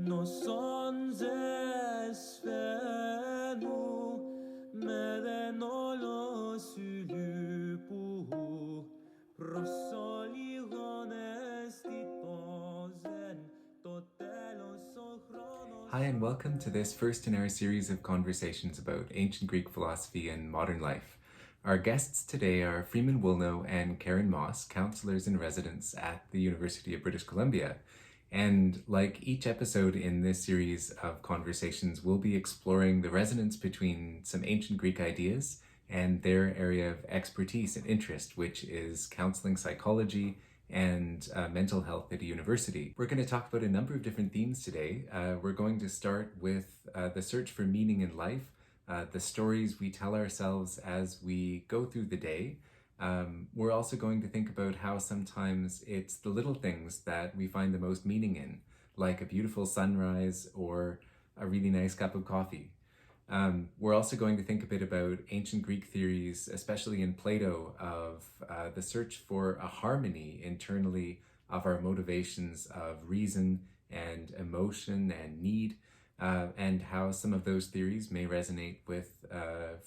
non zesfenu meden olo sulupu prosoligones titozen totelos ochronos. Hi, and welcome to this first in our series of conversations about ancient Greek philosophy and modern life. Our guests today are Freeman Woolnough and Karen Moss, counselors in residence at the University of British Columbia. And like each episode in this series of conversations, we'll be exploring the resonance between some ancient Greek ideas and their area of expertise and interest, which is counseling psychology and mental health at a university. We're going to talk about a number of different themes today. We're going to start with the search for meaning in life, the stories we tell ourselves as we go through the day. We're also going to think about how sometimes it's the little things that we find the most meaning in, like a beautiful sunrise or a really nice cup of coffee. We're also going to think a bit about ancient Greek theories, especially in Plato, of the search for a harmony internally of our motivations of reason and emotion and need, and how some of those theories may resonate with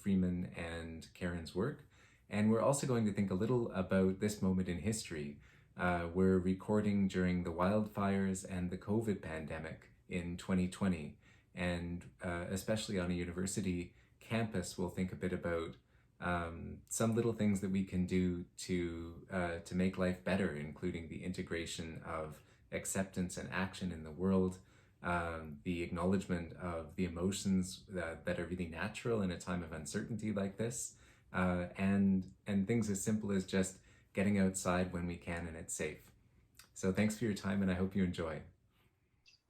Freeman and Karen's work. And we're also going to think a little about this moment in history. We're recording during the wildfires and the COVID pandemic in 2020. And especially on a university campus, we'll think a bit about some little things that we can do to make life better, including the integration of acceptance and action in the world, the acknowledgement of the emotions that are really natural in a time of uncertainty like this, and things as simple as just getting outside when we can and it's safe. So thanks for your time, and I hope you enjoy.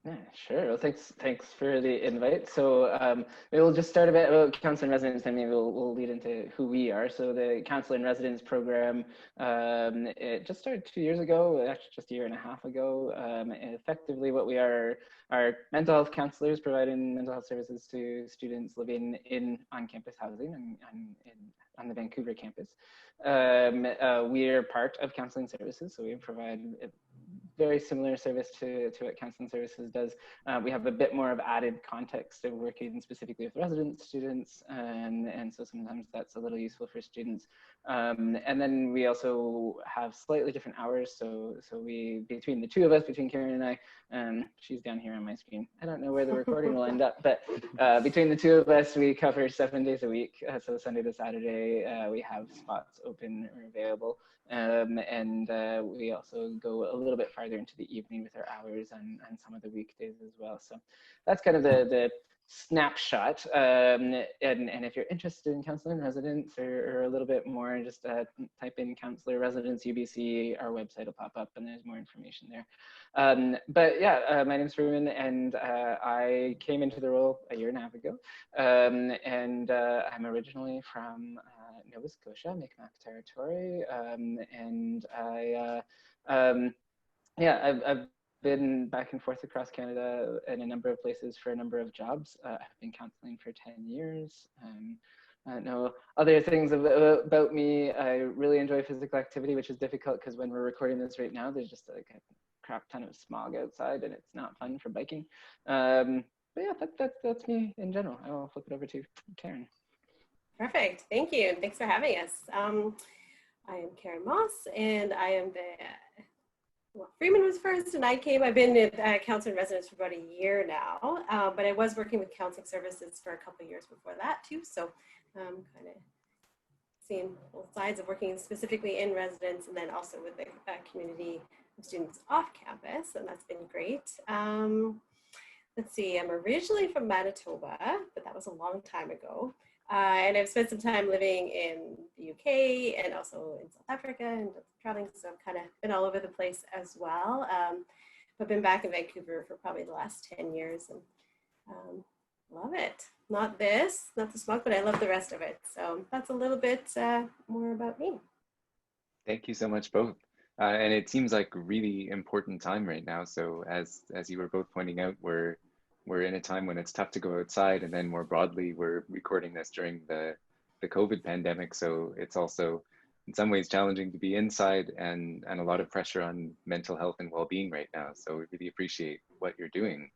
Yeah, sure. Well, thanks for the invite. So maybe we'll just start a bit about Counselor in Residence, and maybe we'll lead into who we are. So the Counselor in Residence program, it just started 2 years ago, actually just a year and a half ago. Effectively, what we are mental health counselors providing mental health services to students living in on-campus housing and on the Vancouver campus. We are part of counseling services, so we provide very similar service to what counseling services does. We have a bit more of added context of working specifically with resident students, and so sometimes that's a little useful for students. And then we also have slightly different hours. So we, between the two of us, between Karen and I, she's down here on my screen. I don't know where the recording will end up, but between the two of us, we cover 7 days a week. So Sunday to Saturday, we have spots open or available. And we also go a little bit farther into the evening with our hours on some of the weekdays as well. So that's kind of the snapshot. And if you're interested in counseling residence or a little bit more, just type in Counselor Residence UBC, our website will pop up and there's more information there. But yeah, my name is Freeman, and I came into the role a year and a half ago. And I'm originally from Nova Scotia, Mi'kmaq territory. And I've been back and forth across Canada in a number of places for a number of jobs. I've been counseling for 10 years. I don't know other things about me. I really enjoy physical activity, which is difficult because when we're recording this right now, there's just like a crap ton of smog outside and it's not fun for biking. But yeah, that's me in general. I'll flip it over to Karen. Perfect. Thank you. And thanks for having us. I am Karen Moss, and I am Freeman was first, and I've been at Counselor in Residence for about a year now, but I was working with counseling services for a couple of years before that too. So kind of seeing both sides of working specifically in residence and then also with the community of students off campus, and that's been great. Let's see, I'm originally from Manitoba, but that was a long time ago. And I've spent some time living in the UK and also in South Africa and traveling, so I've kind of been all over the place as well. I've been back in Vancouver for probably the last 10 years and love it. Not the smoke, but I love the rest of it. So that's a little bit more about me. Thank you so much, both. And it seems like a really important time right now. So as you were both pointing out, we're in a time when it's tough to go outside, and then more broadly, we're recording this during the COVID pandemic. So it's also in some ways challenging to be inside, and a lot of pressure on mental health and well-being right now. So we really appreciate what you're doing.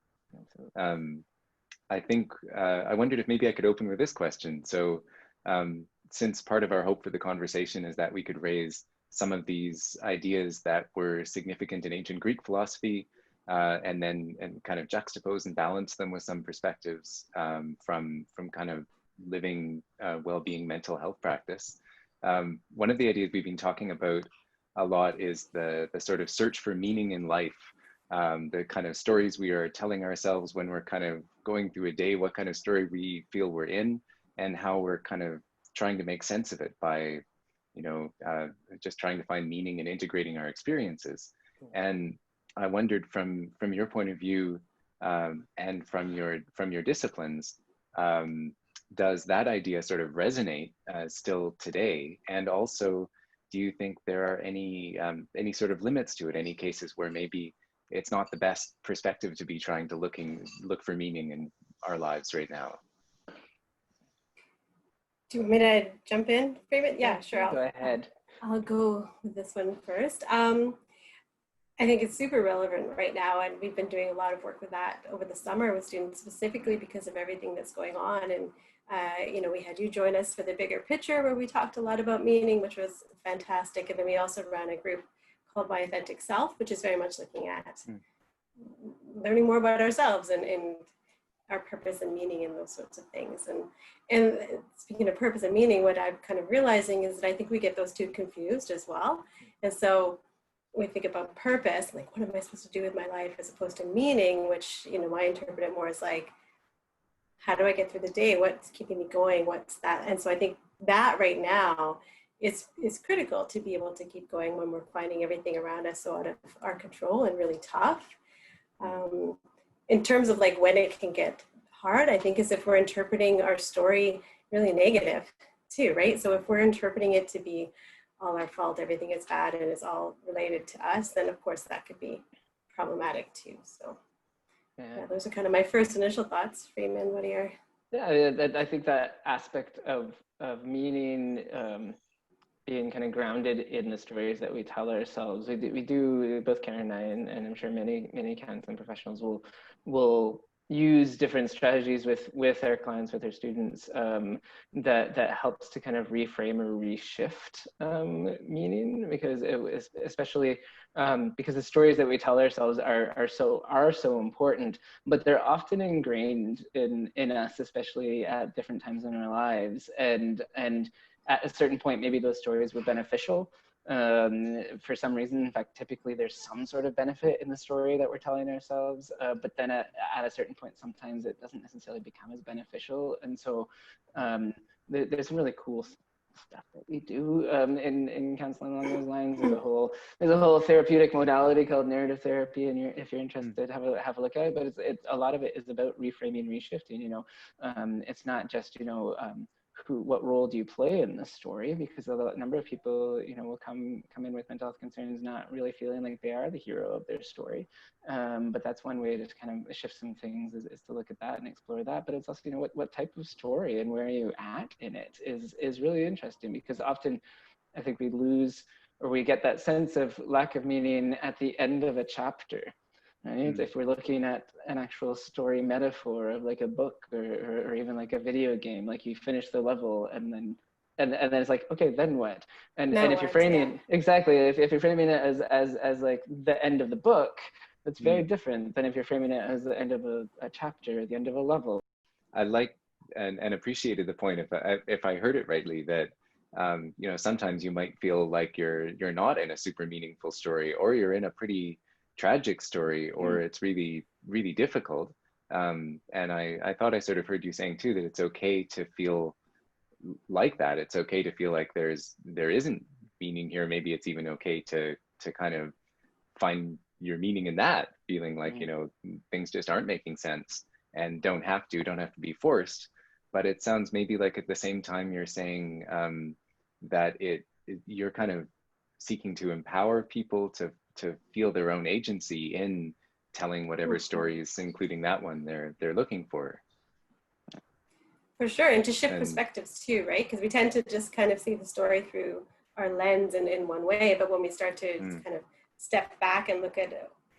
I think I wondered if maybe I could open with this question. So since part of our hope for the conversation is that we could raise some of these ideas that were significant in ancient Greek philosophy and kind of juxtapose and balance them with some perspectives from kind of living well-being mental health practice. One of the ideas we've been talking about a lot is the sort of search for meaning in life. The kind of stories we are telling ourselves when we're kind of going through a day, what kind of story we feel we're in, and how we're kind of trying to make sense of it by, just trying to find meaning and integrating our experiences. And I wondered from your point of view and from your disciplines, does that idea sort of resonate still today? And also, do you think there are any sort of limits to it? Any cases where maybe it's not the best perspective to be trying to look for meaning in our lives right now? Do you want me to jump in, Freeman? Yeah, sure. Go ahead. I'll go with this one first. I think it's super relevant right now, and we've been doing a lot of work with that over the summer with students, specifically because of everything that's going on. And we had you join us for the bigger picture, where we talked a lot about meaning, which was fantastic. And then we also ran a group called My Authentic Self, which is very much looking at learning more about ourselves and our purpose and meaning and those sorts of things. And speaking of purpose and meaning, what I'm kind of realizing is that I think we get those two confused as well. And so we think about purpose, like, what am I supposed to do with my life, as opposed to meaning, which, I interpret it more as like, how do I get through the day? What's keeping me going? What's that? And so I think that right now is critical to be able to keep going when we're finding everything around us so out of our control and really tough. In terms of like when it can get hard, I think is if we're interpreting our story really negative too, right? So if we're interpreting it to be all our fault, everything is bad and it's all related to us, then of course that could be problematic too. So yeah, those are kind of my first initial thoughts. Freeman, what are your? Yeah, I think that aspect of meaning being kind of grounded in the stories that we tell ourselves. We do both Karen and I, and I'm sure many counseling professionals will use different strategies with our clients, with their students, that helps to kind of reframe or reshift meaning, because it was especially because the stories that we tell ourselves are so important, but they're often ingrained in us, especially at different times in our lives, and at a certain point, maybe those stories were beneficial for some reason. In fact, typically there's some sort of benefit in the story that we're telling ourselves, but then at a certain point, sometimes it doesn't necessarily become as beneficial. And so there's some really cool stuff that we do in counseling along those lines. There's a whole therapeutic modality called narrative therapy, and if you're interested, have a look at it. But it's a lot of it is about reframing, reshifting. It's not just what role do you play in this story? Because a number of people, will come in with mental health concerns, not really feeling like they are the hero of their story. But that's one way to kind of shift some things is to look at that and explore that. But it's also, what type of story and where are you at in it is really interesting, because often I think we lose, or we get that sense of lack of meaning at the end of a chapter. Right? If we're looking at an actual story metaphor of like a book or even like a video game, like you finish the level and then it's like, okay, then what? And if you're framing exactly, if you're framing it as like the end of the book, that's very different than if you're framing it as the end of a chapter, the end of a level. I like and appreciated the point, if I heard it rightly, that sometimes you might feel like you're not in a super meaningful story, or you're in a pretty tragic story, or it's really, really difficult. And I thought I sort of heard you saying too, that it's okay to feel like that. It's okay to feel like there isn't meaning here. Maybe it's even okay to kind of find your meaning in that, feeling like, things just aren't making sense and don't have to be forced. But it sounds maybe like at the same time you're saying that you're kind of seeking to empower people to feel their own agency in telling whatever stories, including that one, they're looking for. For sure, and to shift perspectives too, right? Because we tend to just kind of see the story through our lens and in one way, but when we start to kind of step back and look at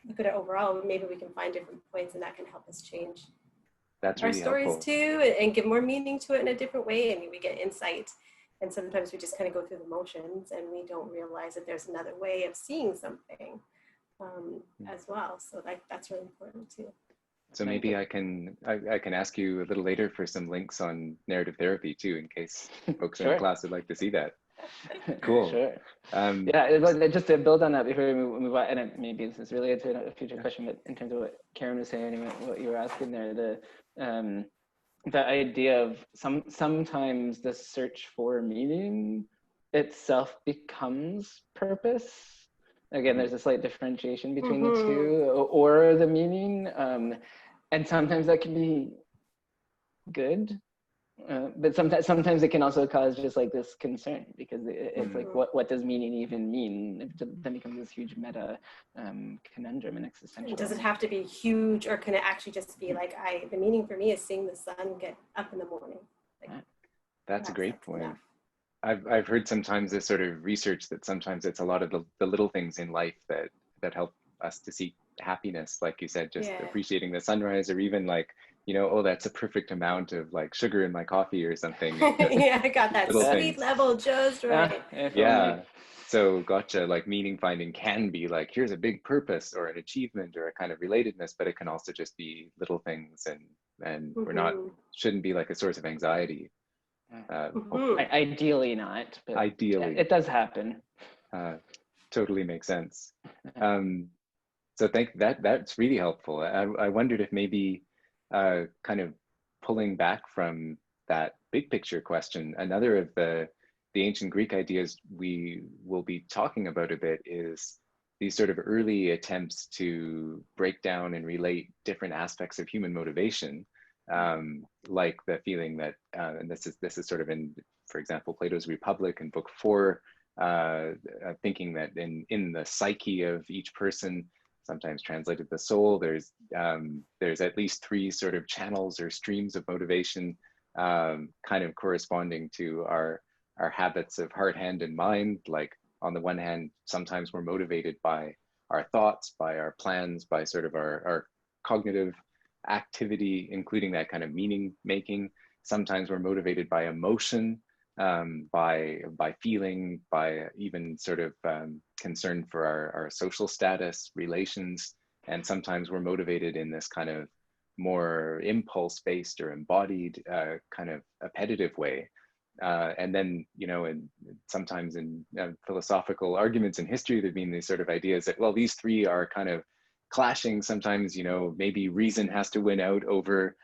look at it overall, maybe we can find different points, and that can help us change That's our really stories helpful. too, and give more meaning to it in a different way, and we get insight. And sometimes we just kind of go through the motions and we don't realize that there's another way of seeing something as well. So that's really important too. So maybe I can ask you a little later for some links on narrative therapy too, in case folks in the class would like to see that. Cool. Sure. Yeah, just to build on that before we move on, and maybe this is related to a future question, but in terms of what Karen was saying and what you were asking there, the idea of sometimes the search for meaning itself becomes purpose. Again, there's a slight differentiation between the two, or the meaning, and sometimes that can be good. But sometimes it can also cause just like this concern, because it's like, what does meaning even mean? It then becomes this huge meta conundrum and existential. Does it have to be huge, or can it actually just be like, the meaning for me is seeing the sun get up in the morning? Like, that's a great point. Enough. I've heard sometimes this sort of research that sometimes it's a lot of the little things in life that help us to seek happiness, like you said, just appreciating the sunrise, or even like, you know, oh, that's a perfect amount of like sugar in my coffee or something. Yeah, I got that sweet level just right. Yeah. So gotcha, like meaning finding can be like, here's a big purpose or an achievement or a kind of relatedness, but it can also just be little things, and we're shouldn't be like a source of anxiety. Ideally not, but ideally it does happen. Totally makes sense. So that's really helpful. I wondered if maybe kind of pulling back from that big picture question, another of the ancient Greek ideas we will be talking about a bit is these sort of early attempts to break down and relate different aspects of human motivation, like the feeling that, and this is sort of in, for example, Plato's Republic in Book 4, thinking that in the psyche of each person, sometimes translated the soul, there's at least 3 sort of channels or streams of motivation, kind of corresponding to our habits of heart, hand, and mind. Like on the one hand, sometimes we're motivated by our thoughts, by our plans, by sort of our cognitive activity, including that kind of meaning making. Sometimes we're motivated by emotion, by feeling, by even sort of concern for our social status, relations, and sometimes we're motivated in this kind of more impulse-based or embodied kind of appetitive way. And then, you know, and sometimes in philosophical arguments in history, there've been these sort of ideas that, well, these 3 are kind of clashing. Sometimes, you know, maybe reason has to win out over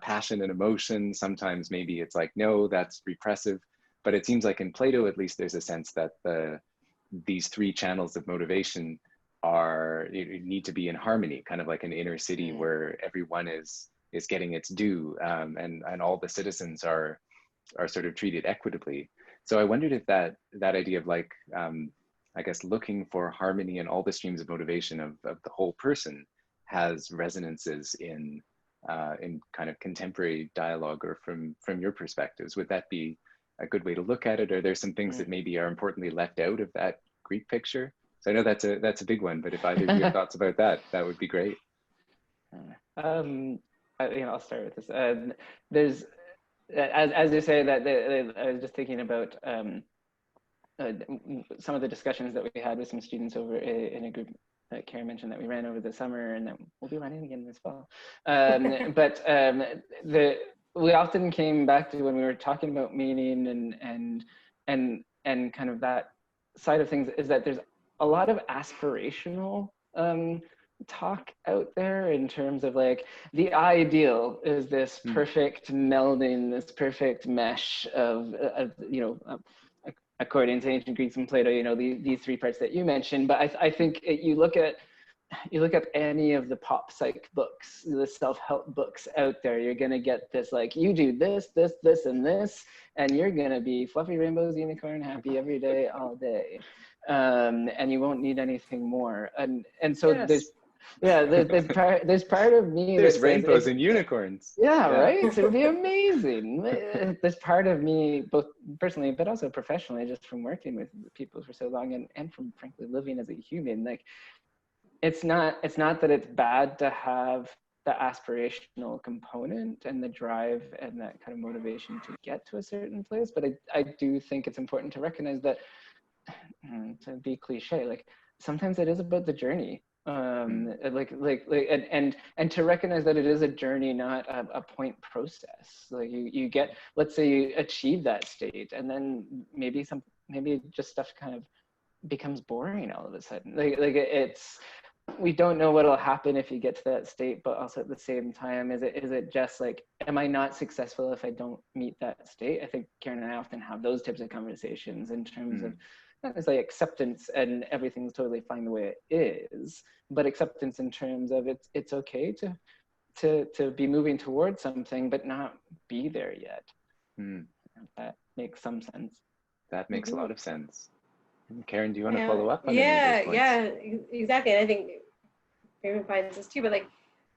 passion and emotion. Sometimes maybe it's like, no, that's repressive. But it seems like in Plato, at least, there's a sense that these 3 channels of motivation need to be in harmony, kind of like an inner city where everyone is getting its due, and all the citizens are sort of treated equitably. So I wondered if that idea of like, I guess, looking for harmony in all the streams of motivation of the whole person has resonances in kind of contemporary dialogue, or from your perspectives. Would that be a good way to look at it? Or there's some things that maybe are importantly left out of that Greek picture? So I know that's a big one, but if either of you have thoughts about that, that would be great. I'll start with this. There's, as you say, that I was just thinking about some of the discussions that we had with some students over in a group that Karen mentioned that we ran over the summer, and that we'll be running again this fall. But we often came back to, when we were talking about meaning and kind of that side of things, is that there's a lot of aspirational talk out there in terms of like, the ideal is this perfect melding, this perfect mesh of according to ancient Greeks and Plato, you know, these 3 parts that you mentioned. But I think you look at any of the pop psych books, the self-help books out there, you're gonna get this like, you do this, this, this, and this, and you're gonna be fluffy rainbows, unicorn, happy every day, all day, and you won't need anything more. And so there's part of me, there's rainbows and unicorns. Yeah, right. So it'd be amazing. There's part of me, both personally but also professionally, just from working with people for so long, and from frankly living as a human, like, it's not that it's bad to have the aspirational component and the drive and that kind of motivation to get to a certain place, but I do think it's important to recognize that, to be cliche, like sometimes it is about the journey, and to recognize that it is a journey, not a point process. Like you get, let's say you achieve that state, and then maybe just stuff kind of becomes boring all of a sudden. It's, we don't know what'll happen if you get to that state, but also at the same time, is it just like, am I not successful if I don't meet that state? I think Karen and I often have those types of conversations in terms of not necessarily acceptance and everything's totally fine the way it is, but acceptance in terms of it's okay to be moving towards something, but not be there yet. That makes some sense. That makes a lot of sense. Karen, do you want to follow up on any of those points? Yeah, exactly. And I think Freeman finds this too, but like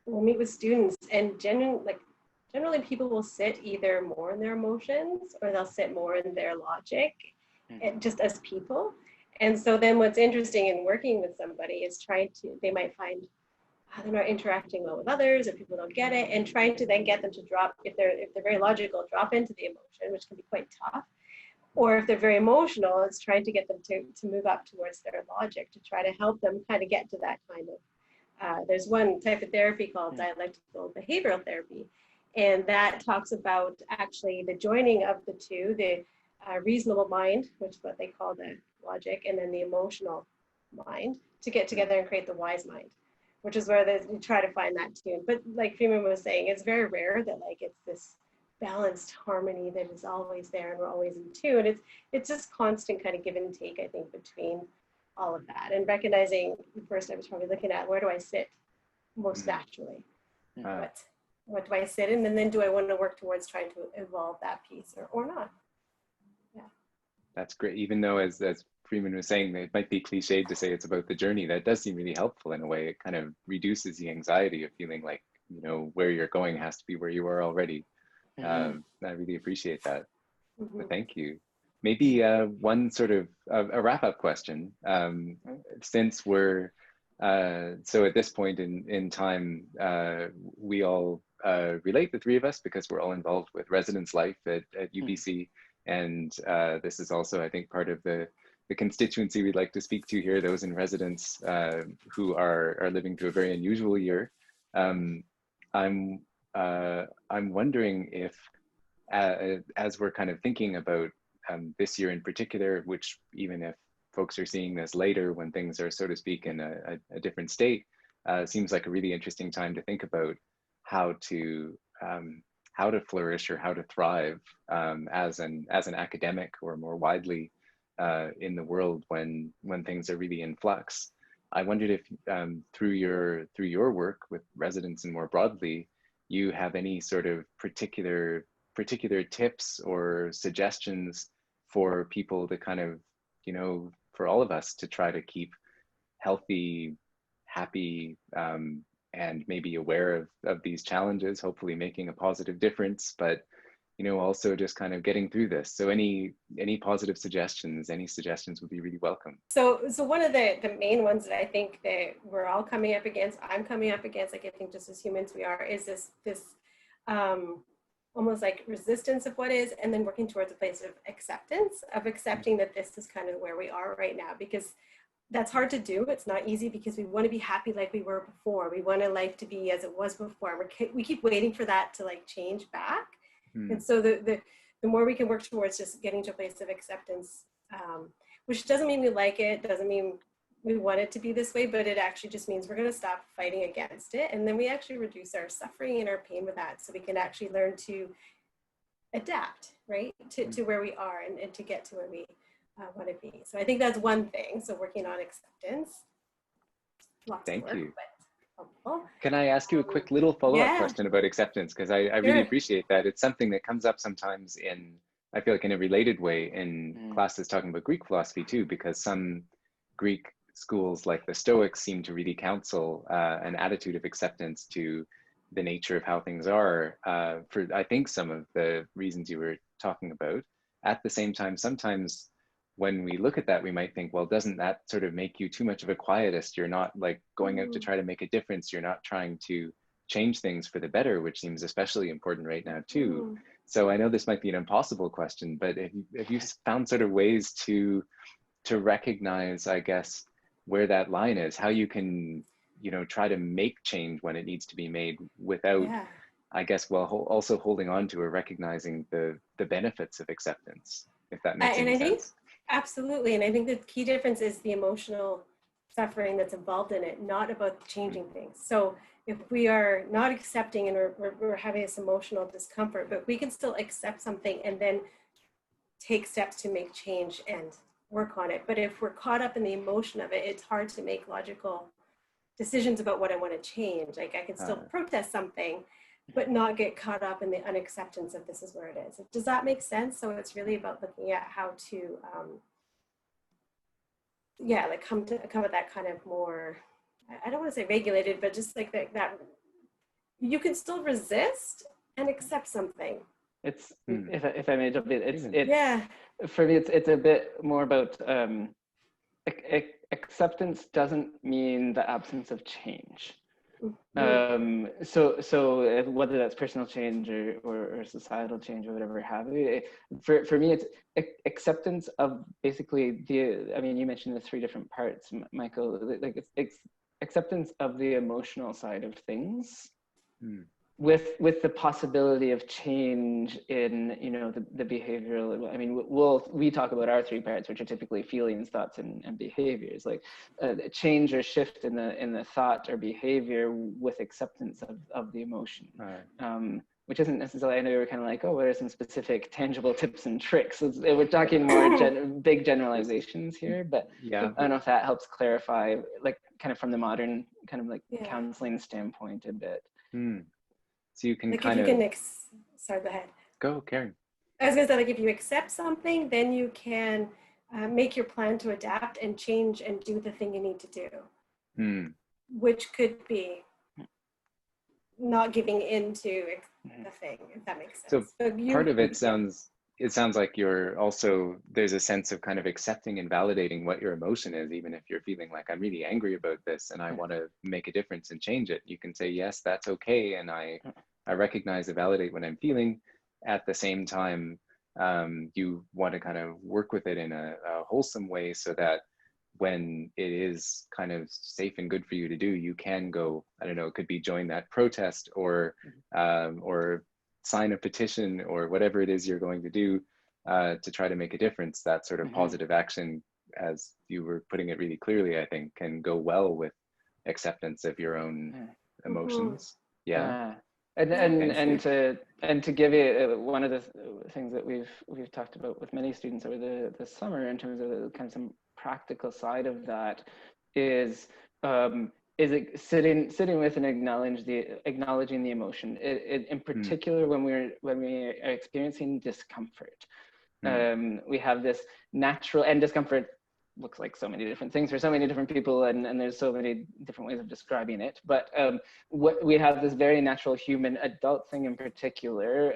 we'll meet with students and generally people will sit either more in their emotions or they'll sit more in their logic, and just as people. And so then what's interesting in working with somebody is they might find they're not interacting well with others, or people don't get it, and trying to then get them to drop, if they're very logical, drop into the emotion, which can be quite tough. Or if they're very emotional, it's trying to get them to move up towards their logic, to try to help them kind of get to that kind of, there's one type of therapy called dialectical behavioral therapy. And that talks about actually the joining of the two, the reasonable mind, which is what they call the logic, and then the emotional mind, to get together and create the wise mind, which is where you try to find that tune. But like Freeman was saying, it's very rare that like it's this balanced harmony that is always there and we're always in tune. It's just constant kind of give and take, I think, between all of that, and recognizing first I was probably looking at where do I sit most naturally, what do I sit in, and then do I want to work towards trying to evolve that piece or not. That's great. Even though as Freeman was saying, it might be cliched to say it's about the journey, that does seem really helpful in a way. It kind of reduces the anxiety of feeling like, you know, where you're going has to be where you are already. I really appreciate that. But thank you. Maybe one sort of a wrap-up question. Since we're so at this point in time, we all relate, the three of us, because we're all involved with residence life at UBC, and this is also, I think, part of the constituency we'd like to speak to here, those in residence who are living through a very unusual year. I'm wondering if, as we're kind of thinking about this year in particular, which even if folks are seeing this later when things are, so to speak, in a different state, seems like a really interesting time to think about how to flourish or how to thrive as an academic, or more widely in the world when things are really in flux. I wondered if through your work with residents and more broadly, you have any sort of particular tips or suggestions for people to kind of, you know, for all of us to try to keep healthy, happy, and maybe aware of these challenges, hopefully making a positive difference, but, you know, also just kind of getting through this. So any positive suggestions, any suggestions would be really welcome. So one of the main ones that I think that we're all coming up against, I'm coming up against, like I think just as humans we are, is this almost like resistance of what is, and then working towards a place of acceptance, of accepting that this is kind of where we are right now, because that's hard to do. It's not easy because we want to be happy like we were before. We want our life to be as it was before. We keep waiting for that to like change back. And so the more we can work towards just getting to a place of acceptance, which doesn't mean we like it, doesn't mean we want it to be this way, but it actually just means we're going to stop fighting against it. And then we actually reduce our suffering and our pain with that. So we can actually learn to adapt, right, to where we are and to get to where we want to be. So I think that's one thing. So working on acceptance. Thank you. Helpful. Can I ask you a quick little follow-up question about acceptance? Because I really appreciate that. It's something that comes up sometimes I feel like in a related way in classes talking about Greek philosophy too, because some Greek schools like the Stoics seem to really counsel an attitude of acceptance to the nature of how things are, for I think some of the reasons you were talking about. At the same time, sometimes when we look at that, we might think, well, doesn't that sort of make you too much of a quietist? You're not like going out to try to make a difference. You're not trying to change things for the better, which seems especially important right now too. So I know this might be an impossible question, but if you found sort of ways to recognize, I guess, where that line is, how you can, you know, try to make change when it needs to be made without, I guess, well, also holding on to or recognizing the benefits of acceptance, if that makes any sense. Absolutely. And I think the key difference is the emotional suffering that's involved in it, not about changing things. So if we are not accepting and we're having this emotional discomfort, but we can still accept something and then take steps to make change and work on it. But if we're caught up in the emotion of it, it's hard to make logical decisions about what I want to change. Like I can still protest something, but not get caught up in the unacceptance of this is where it is. Does that make sense? So it's really about looking at how to, like come at that kind of more, I don't want to say regulated, but just like that you can still resist and accept something. It's, if I may jump in, it's for me, it's a bit more about acceptance doesn't mean the absence of change. So whether that's personal change or societal change or whatever have you, for me, it's acceptance of basically you mentioned the three different parts, Michael, like it's acceptance of the emotional side of things. With the possibility of change in, you know, the behavioral. I mean, we talk about our three parts, which are typically feelings, thoughts, and behaviors. Like change or shift in the thought or behavior with acceptance of the emotion. Which isn't necessarily. I know you were kind of like, oh, what are some specific tangible tips and tricks? We're talking more big generalizations here, but I don't know if that helps clarify, like, kind of from the modern kind of like counseling standpoint a bit. So you can like kind of, sorry, go ahead. Go, Karen. I was gonna say, like, if you accept something, then you can make your plan to adapt and change and do the thing you need to do, which could be not giving into the thing, if that makes sense. So part of it sounds like you're also, there's a sense of kind of accepting and validating what your emotion is, even if you're feeling like, I'm really angry about this and I want to make a difference and change it. You can say, yes, that's okay. And I recognize and validate what I'm feeling. At the same time, you want to kind of work with it in a wholesome way so that when it is kind of safe and good for you to do, you can go, I don't know, it could be join that protest or sign a petition or whatever it is you're going to do to try to make a difference. That sort of positive action, as you were putting it really clearly, I think can go well with acceptance of your own emotions. And to give you one of the things that we've talked about with many students over the summer in terms of the kind of some practical side of that is it sitting with and acknowledging the emotion, in particular when we are experiencing discomfort. We have this natural, and discomfort looks like so many different things for so many different people, and there's so many different ways of describing it, but what we have this very natural human adult thing in particular,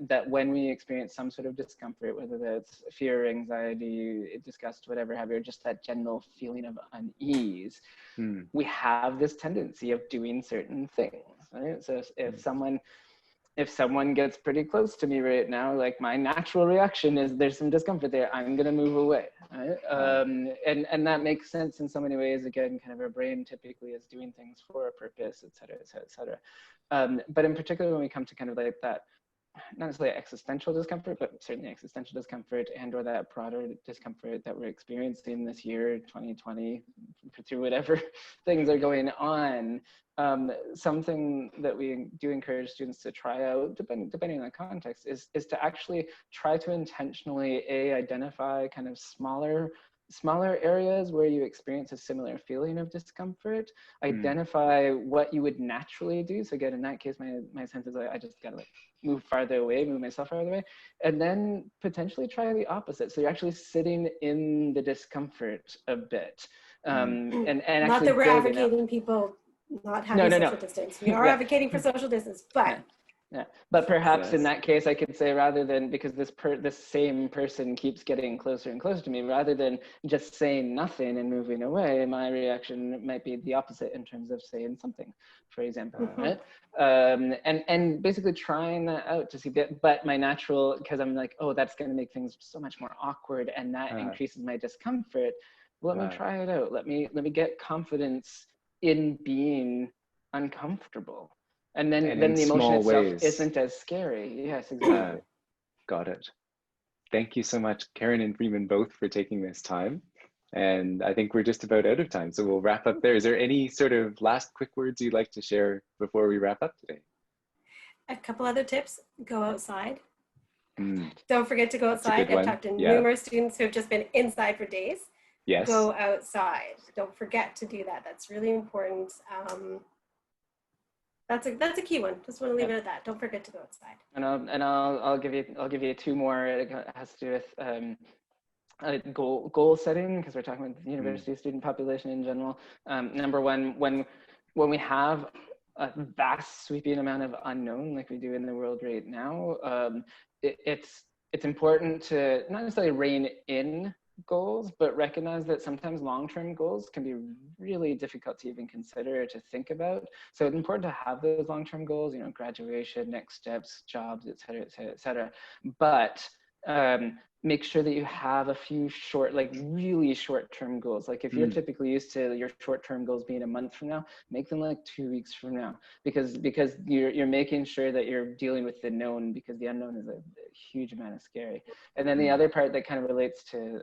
that when we experience some sort of discomfort, whether that's fear, anxiety, disgust, whatever have you, or just that general feeling of unease, we have this tendency of doing certain things, right? So if someone gets pretty close to me right now, like my natural reaction is there's some discomfort there, I'm gonna move away, right? And that makes sense in so many ways. Again, kind of our brain typically is doing things for a purpose, et cetera, et cetera, et cetera. But in particular, when we come to kind of like that, not necessarily existential discomfort, but certainly existential discomfort and or that broader discomfort that we're experiencing this year, 2020, through whatever things are going on, something that we do encourage students to try out, depending on the context, is to actually try to intentionally identify kind of smaller areas where you experience a similar feeling of discomfort, identify what you would naturally do. So again, in that case, my sense is I just gotta like move myself farther away, and then potentially try the opposite. So you're actually sitting in the discomfort a bit. And not that we're advocating people not having social distance. We are advocating for social distance, but Yeah, but perhaps in Yes. that case, I could say rather than, because this same person keeps getting closer and closer to me, rather than just saying nothing and moving away, my reaction might be the opposite in terms of saying something, for example, right? And basically trying that out to see that. But my natural, because I'm like, oh, that's going to make things so much more awkward, and that increases my discomfort. Well, let me try it out. Let me get confidence in being uncomfortable. And then the emotion itself isn't as scary. Yes, exactly. Got it. Thank you so much, Karen and Freeman, both for taking this time. And I think we're just about out of time, so we'll wrap up there. Is there any sort of last quick words you'd like to share before we wrap up today? A couple other tips: go outside. Mm. Don't forget to go outside. I've talked to numerous students who have just been inside for days. Yes. Go outside. Don't forget to do that. That's really important. That's a key one. Just want to leave it at that. Don't forget to go outside. And I'll give you two more. It has to do with goal setting, because we're talking about the university student population in general. Number one, when we have a vast sweeping amount of unknown like we do in the world right now, it's important to not necessarily rein in goals, but recognize that sometimes long-term goals can be really difficult to even consider or to think about. So it's important to have those long-term goals, graduation, next steps, jobs, et cetera, et cetera, et cetera. But make sure that you have a few really short-term goals. Like if you're typically used to your short-term goals being a month from now, make them like 2 weeks from now, because you're making sure that you're dealing with the known, because the unknown is a huge amount of scary. And then the other part that kind of relates to,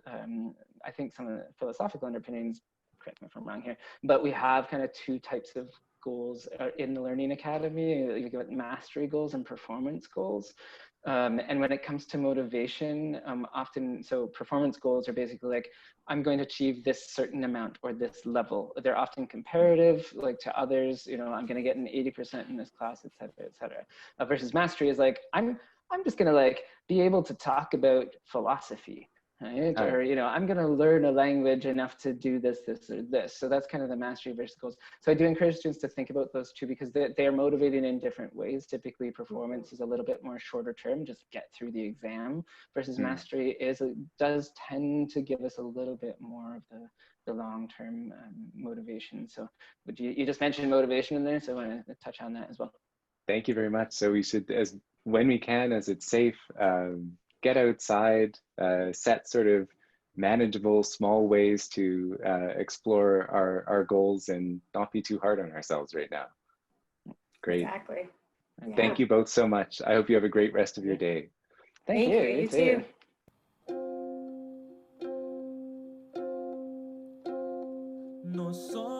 I think, some of the philosophical underpinnings, correct me if I'm wrong here, but we have kind of two types of goals in the Learning Academy. You get mastery goals and performance goals. And when it comes to motivation, often, so performance goals are basically like, I'm going to achieve this certain amount or this level. They're often comparative, like to others, I'm going to get an 80% in this class, et cetera, et cetera. Versus mastery is like, I'm just going to like be able to talk about philosophy. Right? Or, I'm going to learn a language enough to do this, this, or this. So that's kind of the mastery versus goals. So I do encourage students to think about those two, because they are motivating in different ways. Typically, performance is a little bit more shorter term, just get through the exam, versus mastery does tend to give us a little bit more of the long-term motivation. So you just mentioned motivation in there, so I want to touch on that as well. Thank you very much. So we should, when we can, as it's safe, get outside, set sort of manageable small ways to explore our goals and not be too hard on ourselves right now. Great. Exactly. Yeah. Thank you both so much. I hope you have a great rest of your day. Thank you. You too. No soy